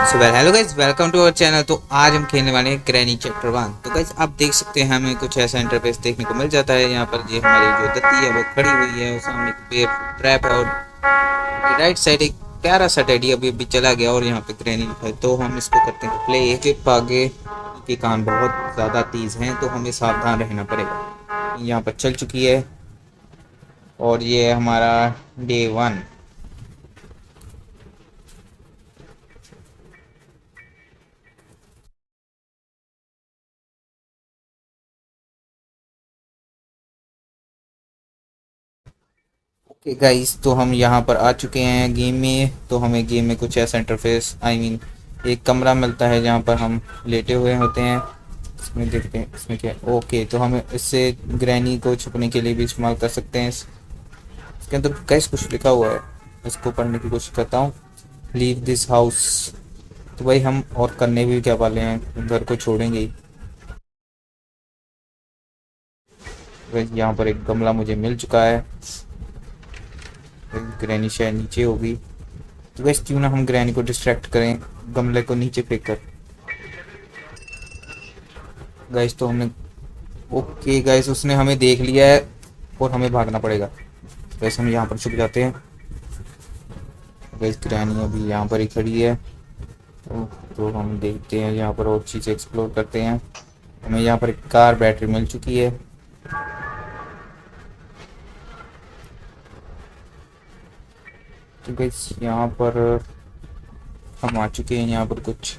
So hello guys, welcome to our channel. तो आज हम खेलने वाले हैं ग्रैनी चैप्टर 1। तो गाइस आप देख सकते हैं हमें कुछ ऐसा इंटरफेस देखने को मिल जाता है। यहाँ पर ये हमारी जो दत्ती है वो खड़ी हुई है और सामने एक पेड़ ट्रैप है और राइट साइड एक प्यारा सा टेडी अभी अभी चला गया और यहाँ पे ग्रैनी है। तो हम इसको करते हैं प्ले। एक आगे के कान बहुत ज़्यादा तेज हैं तो हमें सावधान रहना पड़ेगा। यहाँ पर चल चुकी है और ये है हमारा डे 1। ओके गाइस, तो हम यहाँ पर आ चुके हैं गेम में। तो हमें गेम में कुछ ऐसा इंटरफेस एक कमरा मिलता है जहाँ पर हम लेटे हुए होते हैं। इसमें देखते हैं इसमें क्या है। ओके, तो हम इससे ग्रैनी को छुपने के लिए भी इस्तेमाल कर सकते हैं। इसके अंदर गाइस कुछ लिखा हुआ है, इसको पढ़ने की कोशिश करता हूँ। Leave this house. तो भाई हम और करने भी क्या वाले हैं, घर को छोड़ेंगे ही। गाइस यहाँ पर एक गमला मुझे मिल चुका है। ग्रैनी शायद नीचे होगी, तो गैस क्यों ना हम ग्रैनी को डिस्ट्रैक्ट करें गमले को नीचे फेंक कर। गैस तो हमने ओके गैस उसने हमें देख लिया है और हमें भागना पड़ेगा। गैस हम यहाँ पर छुप जाते हैं। गैस ग्रैनी अभी यहाँ पर ही खड़ी है। तो हम देखते हैं यहाँ पर और चीज़ें एक्सप्लोर करते हैं। हमें यहाँ पर एक कार बैटरी मिल चुकी है। तो गैस यहाँ पर हम आ चुके हैं। यहाँ पर कुछ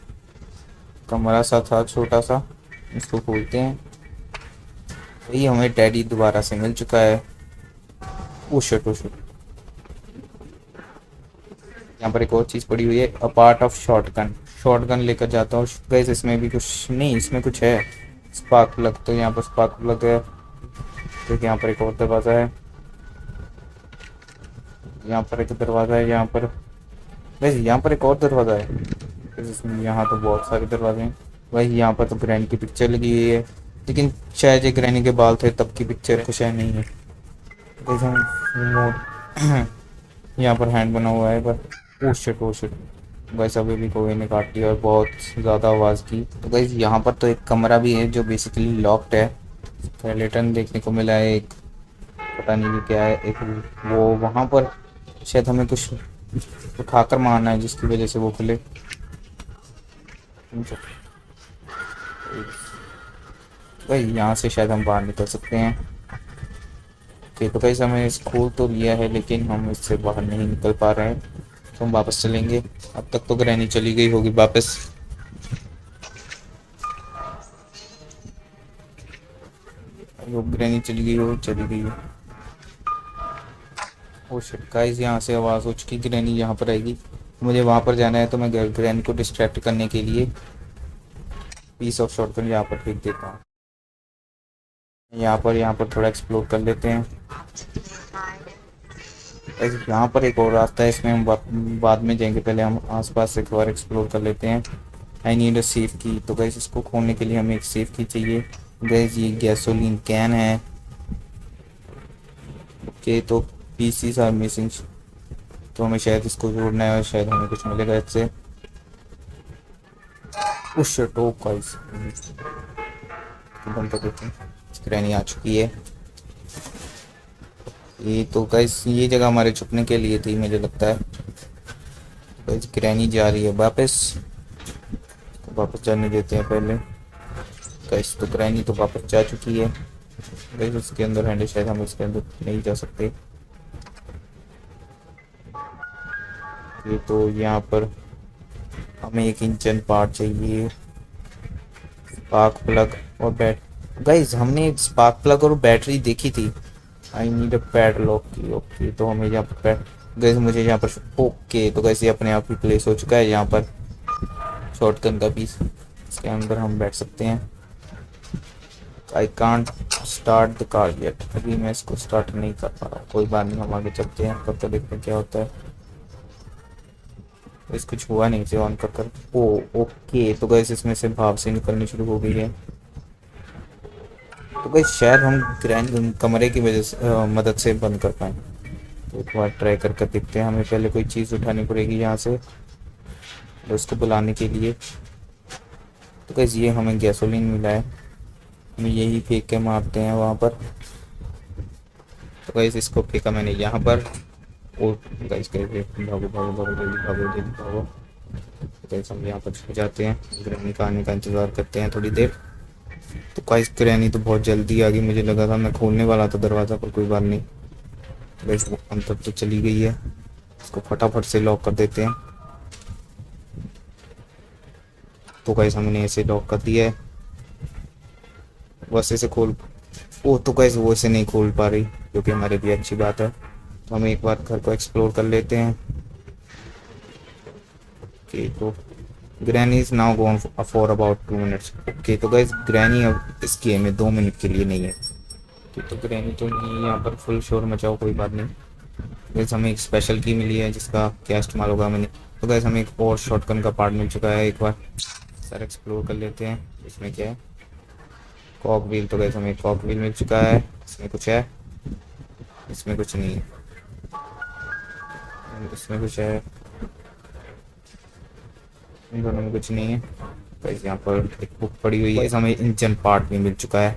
कमरा सा था छोटा सा, इसको खोलते हैं। वही हमें डैडी दोबारा से मिल चुका है। Oh shit. यहाँ पर एक और चीज़ पड़ी हुई है, a part of shotgun. Shotgun लेकर जाता हूँ। गैस इसमें भी कुछ नहीं, इसमें कुछ है स्पार्क प्लग। तो यहाँ पर स्पार्क प्लग है। तो यहाँ पर एक और दरवाज़ा है। यहाँ पर एक दरवाज़ा है। यहाँ पर वैसे यहाँ पर एक और दरवाज़ा है। इसमें यहाँ तो बहुत सारे दरवाजे हैं। वही यहाँ पर तो ग्रैनी की पिक्चर लगी हुई है, लेकिन शायद ये ग्रैनी के बाल थे तब की पिक्चर कुछ है नहीं है। जैसे हम यहाँ पर हैंड बना हुआ है पर ओ शिट। वैसे अभी भी कोई ने काट लिया और बहुत ज़्यादा आवाज़ की। तो गैस यहाँ पर तो एक कमरा भी है जो बेसिकली लॉक्ड है। स्केलेटन देखने को मिला है एक, पता नहीं क्या है। एक वो वहाँ पर शायद हमें कुछ उठाकर मारना है जिसकी वजह से वो खुले। भाई यहाँ से शायद हम बाहर निकल सकते हैं। ओके, तो कैसे हमें इस खोल तो लिया है लेकिन हम इससे बाहर नहीं निकल पा रहे हैं। तो हम वापस चलेंगे। अब तक तो ग्रैनी चली गई होगी वापस। वो ग्रैनी चली गई है। ओ शिट गाइस, यहाँ से आवाज़ हो चुकी। ग्रैनी यहाँ पर आएगी, मुझे वहाँ पर जाना है। तो मैं ग्रैनी को डिस्ट्रैक्ट करने के लिए पीस ऑफ शॉटगन यहाँ पर फेंक देता हूँ। यहाँ पर थोड़ा एक्सप्लोर कर लेते हैं। यहाँ पर एक और रास्ता है, इसमें हम बाद में जाएंगे। पहले हम आसपास एक बार एक्सप्लोर कर लेते हैं। आई नीड अ सेफ की। तो गैस इसको खोलने के लिए हमें एक सेफ की चाहिए। गैस ये गैसोलीन कैन है। ओके, तो पीसीस आर मिसिंग। तो हमें शायद इसको जोड़ना है और शायद हमें कुछ मिलेगा इससे। शिट, ओ गाइस बंद कर देते हैं। ग्रैनी आ चुकी है। ये तो गाइस ये जगह हमारे छुपने के लिए थी मुझे लगता है। गाइस ग्रैनी जा रही है वापस जाने देते हैं पहले। गाइस तो ग्रैनी तो वापस जा चुकी है। गाइस उसके अंदर हैंड, शायद हम इसके अंदर नहीं जा सकते। ये तो यहाँ पर हमें एक इंजन पार्ट चाहिए, स्पार्क प्लग और गाइस हमने स्पार्क प्लग और बैटरी देखी थी। आई नीड अ पैडलॉक की। ओके, तो हमें यहाँ पर गाइस मुझे यहाँ पर ओके, तो गाइस ये अपने आप ही प्लेस हो चुका है। यहाँ पर शॉटगन का पीस, इसके अंदर हम बैठ सकते हैं। I can't start the car yet. अभी मैं इसको स्टार्ट नहीं कर पा रहा हूँ। कोई बात नहीं, हम आगे चलते हैं, तब तक देखते हैं क्या होता है। इस कुछ हुआ नहीं इसे ऑन कर। ओ ओके, तो गाइस इसमें से भाप से निकलनी शुरू हो गई है। तो गाइस शायद हम ग्रैंड कमरे की वजह से मदद से बंद कर पाए। तो एक बार ट्राई करके देखते हैं। हमें पहले कोई चीज़ उठानी पड़ेगी यहाँ से। उसको बुलाने के लिए। तो गाइस ये हमें गैसोलीन मिला है, हम यही फेंक के मारते हैं वहाँ पर। तो गाइस इसको फेंका मैंने यहाँ पर। और गाइस कैसे भागो भागो भागो जल्दी भागो जल्दी भागो। तो गाइस हम यहाँ पर छुप जाते हैं, ग्रैनी का आने का इंतज़ार करते हैं थोड़ी देर। तो गाइस ग्रैनी तो बहुत जल्दी आ गई, मुझे लगा था मैं खोलने वाला था दरवाज़ा, पर कोई बात नहीं। तो गाइस वो अंदर तो चली गई है, इसको फटाफट से लॉक कर देते हैं। तो गाइस हमने ऐसे लॉक कर दिया है, बस इसे खोल। ओ तो गाइस वो इसे नहीं खोल पा रही, जो कि हमारे लिए अच्छी बात है। तो हम एक बार घर को एक्सप्लोर कर लेते हैं। ओके तो granny is now gone for about 2 minutes. Okay तो गाइस ग्रैनी अब इस गेम में 2 मिनट के लिए नहीं है। तो ग्रैनी तो नहीं, यहाँ पर फुल शोर मचाओ, कोई बात नहीं। गाइस हमें एक स्पेशल की मिली है जिसका क्या इस्तेमाल होगा मैंने। तो गाइस हमें एक और शॉटगन का पार्ट मिल चुका है, एक बार सर एक्सप्लोर कर लेते हैं। इसमें क्या है, कॉक व्हील। तो गाइस हमें कॉक व्हील मिल चुका है, इसमें कुछ है, इसमें कुछ नहीं है, इसमें कुछ है, इन दोनों में कुछ नहीं है। गाइस यहाँ पर एक बुक पड़ी हुई है, हमें इंजन पार्ट भी मिल चुका है।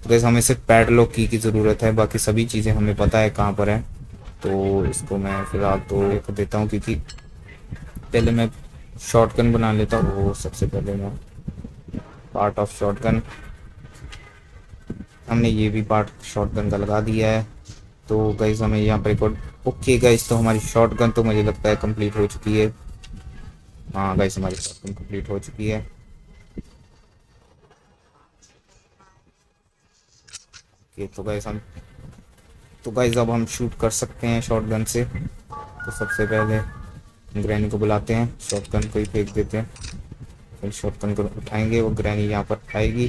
तो गाइस हमें सिर्फ पैडलॉक की ज़रूरत है, बाकी सभी चीज़ें हमें पता है कहाँ पर है। तो इसको मैं फिलहाल तो कर देता हूँ, क्योंकि पहले मैं शॉटगन बना लेता हूँ। वो सबसे पहले मैं पार्ट ऑफ शॉटगन, हमने ये भी पार्ट शॉटगन का लगा दिया है। तो गाइस हमें यहाँ पर एक और। ओके गाइस तो हमारी शॉटगन तो मुझे लगता है कंप्लीट हो चुकी है। हाँ गाइस हमारी शॉटगन कंप्लीट हो चुकी है। ओके तो गाइस अब हम शूट कर सकते हैं शॉटगन से। तो सबसे पहले ग्रैनी को बुलाते हैं, शॉटगन को ही फेंक देते हैं, फिर शॉटगन को उठाएंगे, वो ग्रैनी यहाँ पर आएगी।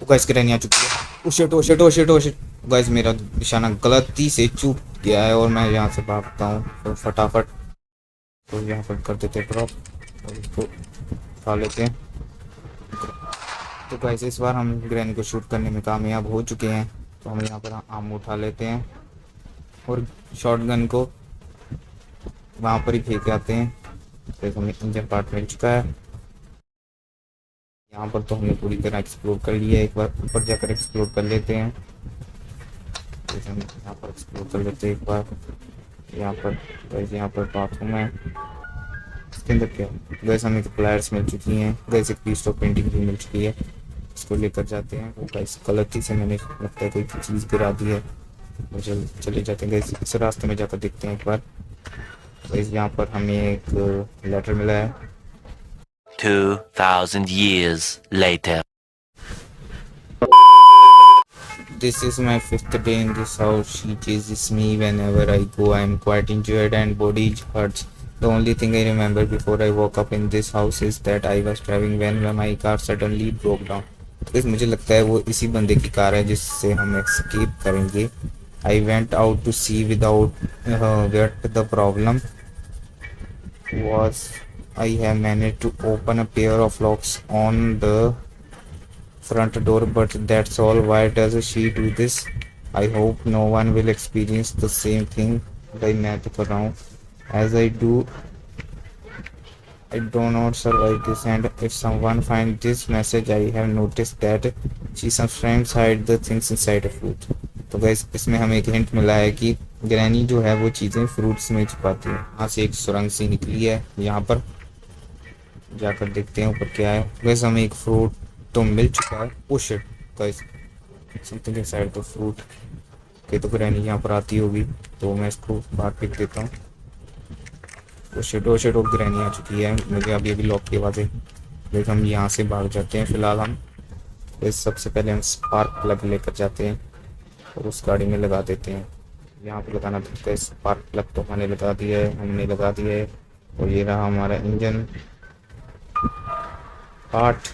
तो गाइस ग्रैनी आ चुकी है। Oh shit oh shit oh shit oh shit. Guys मेरा निशाना गलती से चूक गया है और मैं यहाँ से भागता हूँ तो फटाफट। तो यहाँ पर कर देते हैं ड्रॉप और इसको उठा लेते हैं। तो गाइस इस बार हम ग्रैनी को शूट करने में कामयाब हो चुके हैं। तो हम यहाँ पर आम उठा लेते हैं और शॉटगन को वहाँ पर ही फेंक आते हैं। तो हमें इंजन पार्ट मिल चुका है। यहाँ पर तो हमने पूरी तरह एक्सप्लोर कर लिया है, एक बार ऊपर जाकर एक्सप्लोर कर लेते हैं। तो हम यहाँ पर एक्सप्लोर कर लेते हैं एक बार। यहाँ पर वैसे यहाँ पर बाथरूम है, इसके अंदर क्या गैस हमें प्लायर्स मिल चुकी हैं, गैस एक पीस ऑफ पेंटिंग भी मिल चुकी है, इसको लेकर जाते हैं। वो गैस गलती से मैंने लगता है कोई चीज़ गिरा दी है, मुझे चले जाते हैं गैस इस रास्ते में जाकर देखते हैं एक बार। गैस यहाँ पर हमें एक लेटर मिला है। 2000 years later. This is my 5th day in this house. She chases me whenever I go. I am quite injured and body hurts. The only thing I remember before I woke up in this house is that I was driving when my car suddenly broke down. तो मुझे लगता है वो इसी बंदे की car है जिससे हम escape करेंगे। I went out to see without what the problem was. I have managed to open a pair of locks on the front door, but that's all. Why does she do this? I hope no one will experience the same thing by मैं तो कर रहा हूँ as I do. I do not survive this, and if someone finds this message, I have noticed that she sometimes hide the things inside a fruit. तो guys इसमें हमें एक hint मिला है कि ग्रैनी जो है वो चीज़ें फ्रूट्स में छुपाती है। यहाँ से एक सुरंग सी निकली है, यहाँ पर जाकर देखते हैं ऊपर क्या है। गाइस हमें एक फ्रूट तो मिल चुका है। Oh shit guys something inside the fruit. Okay तो ग्रैनी यहाँ पर आती होगी तो मैं इसको बाहर फेंक देता हूँ। ओ शिट वो ग्रैनी आ चुकी है, मुझे अभी अभी लॉक की आवाज़ है। लेकिन हम यहाँ से भाग जाते हैं फिलहाल। हम सबसे पहले हम स्पार्क प्लग लेकर जाते हैं और उस गाड़ी में लगा देते हैं। यहाँ पर लगाना पड़ता है स्पार्क प्लग, तो हमने लगा दिया है और ये रहा हमारा इंजन पार्ट।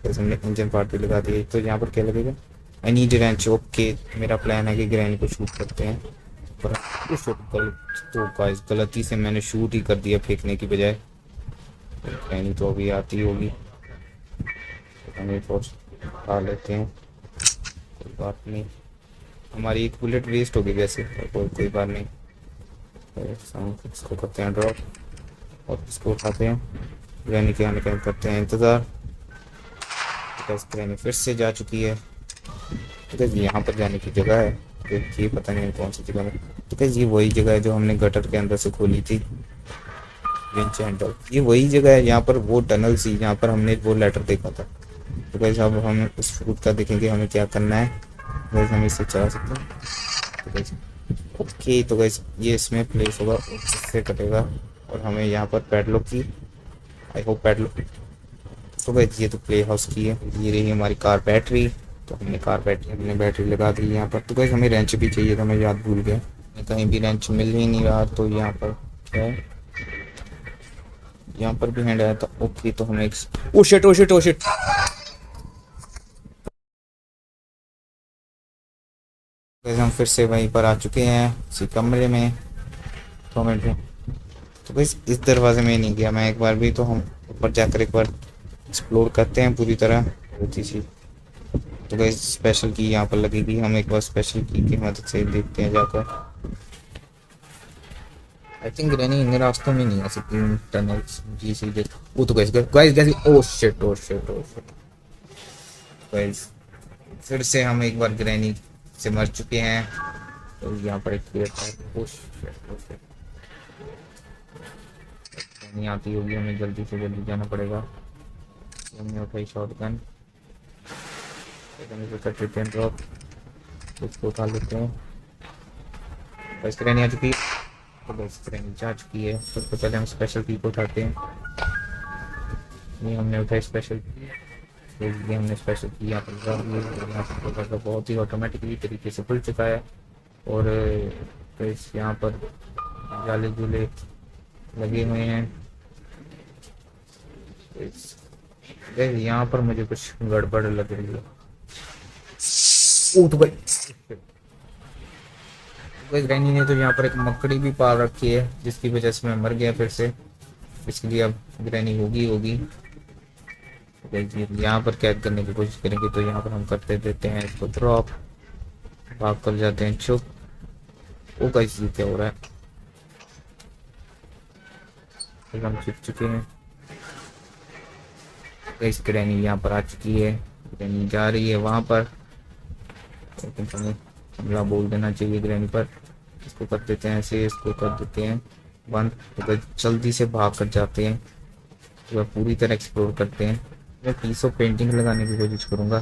जैसे हमने इंजन पार्ट भी लगा दिया। तो यहाँ पर क्या लगेगा, आई नीड रेंच। ओके मेरा प्लान है कि ग्रैनी को शूट करते हैं, पर तो गाइस गलती से मैंने शूट ही कर दिया फेंकने की बजाय। ग्रैनी तो अभी आती होगी, हमें खा लेते हैं, कोई बात नहीं। हमारी एक बुलेट वेस्ट हो गई वैसे, कोई बात नहीं। हम इसको करते हैं ड्रॉप और इसको उठाते हैं। ग्रैनी के आने का करते हैं इंतज़ार। तो गैस ग्रैनी फिर से जा चुकी है। तो गैस यहाँ पर जाने की जगह है, तो ये पता नहीं कौन सी जगह में। तो गैस ये वही जगह है जो हमने गटर के अंदर से खोली थी, विंच हैंडल। ये वही जगह है यहाँ पर वो टनल सी जहाँ पर हमने वो लेटर देखा था। तो गैस अब हम उस फ्रूट का देखेंगे हमें क्या करना है। गैस हम इसे चला सकते हैं। तो गैस ओके, तो गैस ये इसमें प्लेस होगा, इससे कटेगा और हमें यहाँ पर पैडलॉक की, आई होप पैडलॉक। तो गैस ये तो प्ले हाउस की है। ये रही हमारी कार बैटरी। तो हमने कार बैटरी अपनी बैटरी लगा दी यहाँ पर। तो गैस हमें रेंच भी चाहिए था, मैं याद भूल गया, कहीं भी रेंच मिल ही नहीं रहा। तो यहाँ पर क्या है, यहाँ पर भी हैंड आया था। ओके, तो हमें oh shit oh shit oh shit. Gas हम फिर से वहीं पर आ चुके हैं, इसी कमरे में। तो हमें तो गैस इस दरवाजे में नहीं गया मैं एक बार भी। तो हम ऊपर जाकर एक बार एक्सप्लोर करते हैं पूरी तरह होती सी। तो गैस स्पेशल की यहाँ पर लगेगी, हम एक बार स्पेशल की मदद से देखते हैं जाकर। आई थिंक ग्रैनी इन रास्तों में नहीं आ सकती, टनल जी सीधे। वो तो gas gas gas oh shit oh shit oh shit. Gas फिर से हम एक बार ग्रैनी से मर चुके हैं। तो यहाँ पर एक पेड़ था। Oh shit oh shit. नहीं आती होगी, हमें जल्दी से जल्दी जाना पड़ेगा। हमने उठाई शॉटगन, कर देते हैं ड्रॉप, उसको उठा लेते हैं। बस ग्रैनी आ चुकी है। तो बस ग्रैनी जा चुकी है। सबसे पहले हम स्पेशल की को उठाते हैं। ये हमने उठाई स्पेशल की, ये हमने स्पेशल की यहाँ पर बहुत ही ऑटोमेटिकली तरीके से खुल चुका है। और तो इस यहाँ पर जाले जूले लगे हुए हैं। यहाँ पर मुझे कुछ गड़बड़ लग रही है। तो ग्रैनी ने तो यहाँ पर एक मकड़ी भी पाल रखी है, जिसकी वजह से मैं मर गया फिर से। इसके लिए अब ग्रैनी होगी। यहाँ पर कैद करने की कोशिश करेंगे। तो यहाँ पर हम करते देते हैं इसको ड्रॉप, भाग कर जाते हैं चुप। वो कैसे क्या हो रहा है, हम चुप चुके हैं। इस ग्रैनी यहाँ पर आ चुकी है, ग्रैनी जा रही है वहां पर, लेकिन हमें हमला बोल देना चाहिए ग्रैनी पर। इसको कर देते हैं ऐसे, इसको कर देते हैं बंद। तो जल्दी से भाग कर जाते हैं, तो पूरी तरह एक्सप्लोर करते हैं। मैं पीस ऑफ पेंटिंग लगाने की कोशिश करूंगा,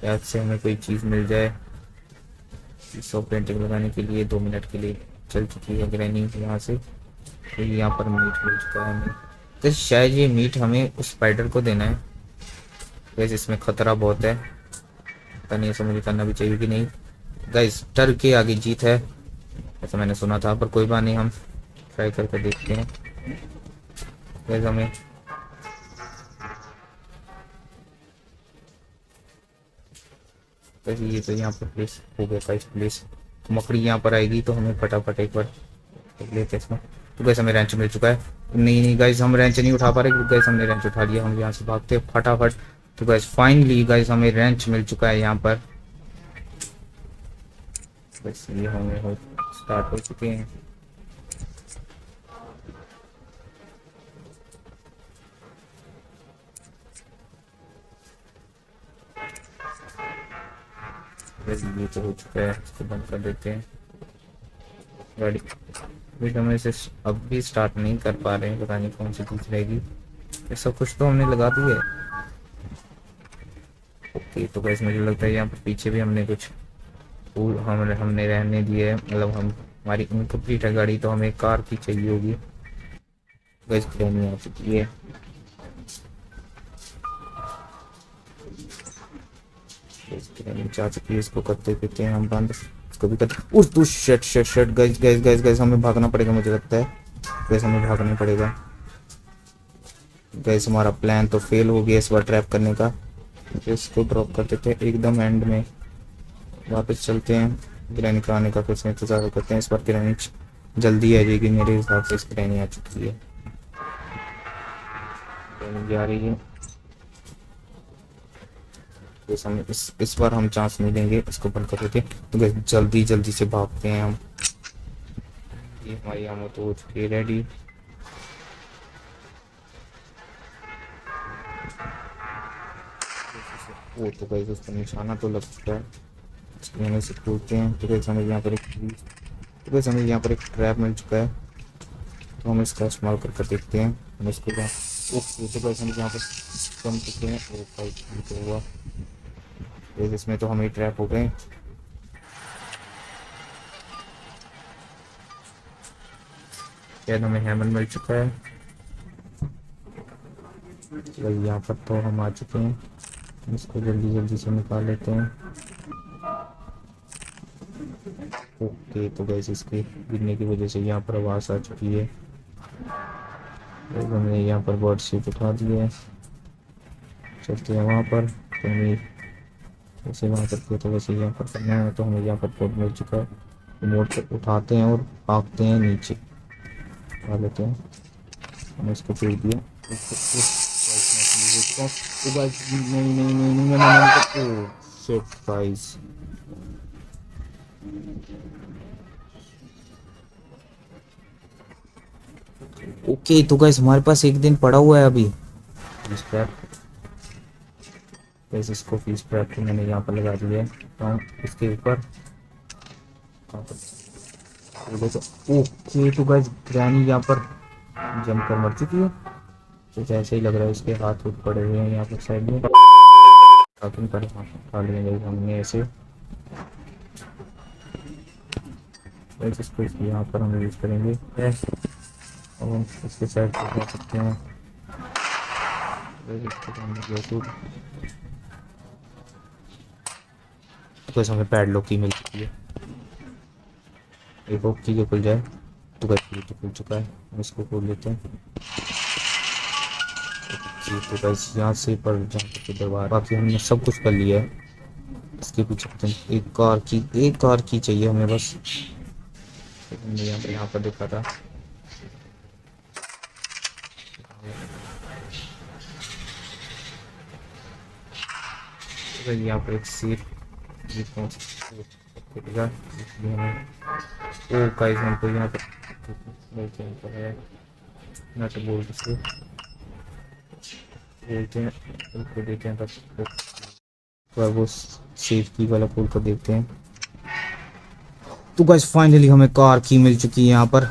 शायद से हमें कोई चीज़ मिल जाए। पीस ऑफ पेंटिंग लगाने के लिए 2 मिनट के लिए चल चुकी है ग्रैनी यहाँ से। तो यहाँ पर मीट मिल चुका है हमें। तो शायद ये मीट हमें उस स्पाइडर को देना है। वैसे इसमें खतरा बहुत है, पता नहीं ऐसा मुझे करना भी चाहिए कि नहीं। गाइस डर के आगे जीत है, ऐसा मैंने सुना था, पर कोई बात नहीं, हम ट्राई करके देखते हैं। गाइस हमें ये तो यहाँ पर प्लेस हो गया गाइस प्लेस। तो मकड़ी यहाँ पर आएगी तो हमें फटाफट एक बार लेते हैं इसमें। तो गाइस हमें रेंच मिल चुका है। नहीं गाइस हम रेंच नहीं उठा पा रहे, गाइस हमने रेंच उठा लिया। हम यहाँ से भागते हैं फटाफट। तो गाइस फाइनली गाइस हमें रेंच मिल चुका है यहाँ पर। बस ये हमें स्टार्ट हो चुके हैं। बस ये तो हो चुका है, इसको बंद कर देते हैं गाड़ी। बट हम इसे अब भी स्टार्ट नहीं कर पा रहे हैं, पता नहीं कौन सी चीज रहेगी। ऐसा कुछ तो हमने लगा दी है। ओके, तो गाइस मुझे लगता है यहाँ पर पीछे भी हमने कुछ हमने रहने दिए है, मतलब हमारी इनकम्प्लीट है गाड़ी, तो हमें कार की चाहिए होगी। गाइस ग्रैनी आ चुकी है। जा चुकी है, इसको करते देते हैं हम बंद। इसको भी करते उस shut shut shut. Guys guys guys guys हमें भागना पड़ेगा, मुझे लगता है गाइस हमें भागना पड़ेगा। गाइस हमारा प्लान तो फेल हो गया इस बार ट्रैप करने का। इसको ड्रॉप कर देते हैं एकदम एंड में, वापस चलते हैं। ग्रैनी का आने का कुछ इंतजार करते हैं। इस बार ग्रैनी जल्दी आ जाएगी मेरे हिसाब से। इस ग्रैनी आ चुकी है, ग्रैनी जा रही है। हम इस बार हम चांस नहीं देंगे, इसको बंद कर देते हैं। तो जल्दी जल्दी से भागते हैं हम। ये हमारी आमो तो हो चुकी है रेडी। वो तो गाइस उसका निशाना तो लग चुका है, इसलिए हम इसे खोलते हैं। तो गाइस हमें यहाँ पर एक ट्रैप मिल चुका है, तो हम इसका इस्तेमाल करके देखते हैं। हम इसको ओके, तो गाइस हम यहाँ पर कम चुके हैं। ओ भाई ये तो हुआ, तो इसमें तो हमें ट्रैप हो गए। शायद हमें हैमर मिल चुका है। तो यहाँ पर तो हम आ चुके हैं, इसको जल्दी जल्दी से निकाल लेते हैं। ओके, तो गैस इसके गिरने की वजह से यहाँ पर आवाज़ आ चुकी है। तो हमने यहाँ पर बर्ड शीट उठा दी है, चलते हैं वहाँ पर। तो हमें जैसे वहाँ करते हैं तो वैसे यहाँ पर करना है। तो हमें यहाँ पर कोड मिल चुका है, तो मोड पर उठाते हैं और भागते हैं नीचे, उठा लेते हैं। हमने इसको फेंक दिया। ओके, तो गाइस हमारे पास एक दिन पड़ा हुआ है अभी गैस। इसको फीस ट्रैप को मैंने यहाँ पर लगा दिया है, तो इसके ऊपर ओके। तो गाइस ग्रैनी यहाँ पर जम कर मर चुकी है, तो जैसे ही लग रहा है उसके हाथ उठ पड़े हुए हैं यहाँ पर साइड में। खा लेंगे हमने ऐसे, इसको यहाँ पर हम यूज करेंगे और हम इसके साइड पर जा सकते हैं। तो हमें पैडलॉक की मिल चुकी है, एक और की खुल जाए। तो तो खुल चुका है, हम इसको खोल लेते हैं। तो बस यहाँ से पर दरबार, बाकी हमने सब कुछ कर लिया है। इसके पीछे एक कार की चाहिए हमें बस, हमने यहाँ पर देखा था। तो यहाँ पर एक सीट ओ गाइस हमको यहाँ पर है ना, तो बोल बोलते हैं उसको देते हैं बस। तो वो सेफ्टी वाला खोल कर देखते हैं। तो गाइस फाइनली हमें कार की मिल चुकी है यहाँ पर।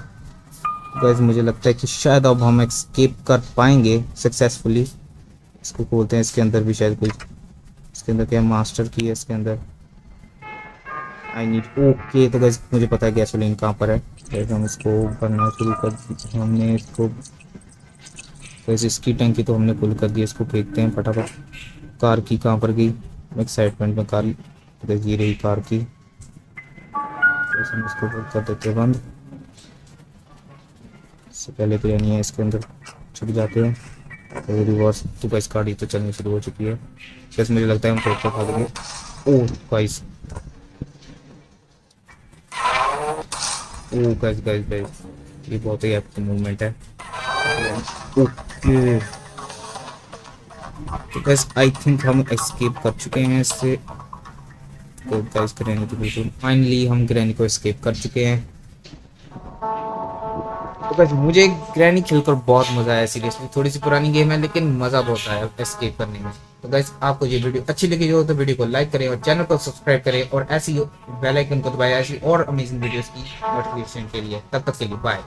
गाइस मुझे लगता है कि शायद अब हम एस्केप कर पाएंगे सक्सेसफुली। इसको खोलते हैं, इसके अंदर भी शायद कोई, इसके अंदर क्या मास्टर की है इसके अंदर। I need okay. तो गाइस मुझे पता है गैसोलीन कहाँ पर है, तो हम इसको भरना शुरू कर दिया हमने इसको। वैसे इसकी टंकी तो हमने फुल कर दी, इसको फेंकते हैं फटाफट। कार की कहाँ पर गई, एक्साइटमेंट में कार, ये रही कार की। तो हम इसको फुल कर देते हैं बंद। इससे पहले तो यानी है इसके अंदर छुप जाते हैं। तो रिवर्स तो गाइस गाड़ी तो चलनी शुरू हो चुकी है। बस मुझे लगता है हम ट्रैक्टर भागेंगे। ओह गाइस, ओह गाइस गाइस गाइस, ये बहुत ही एक्टिव मूवमेंट है। ओके, तो गाइस आई थिंक हम एस्केप कर चुके हैं इससे। तो गाइस ग्रैनी तो बिल्कुल फाइनली हम ग्रैनी को एस्केप कर चुके हैं। तो गाइस मुझे ग्रैनी खेलकर बहुत मजा आया। सीरियसली थोड़ी सी पुरानी गेम है लेकिन मजा बहुत आया एस्केप करने में। तो गाइस आपको ये वीडियो अच्छी लगी हो तो वीडियो को लाइक करें और चैनल को सब्सक्राइब करें और ऐसी बेल आइकन को दबाएं ऐसी और अमेजिंग वीडियोस की नोटिफिकेशन के लिए। तब तक के लिए बाय।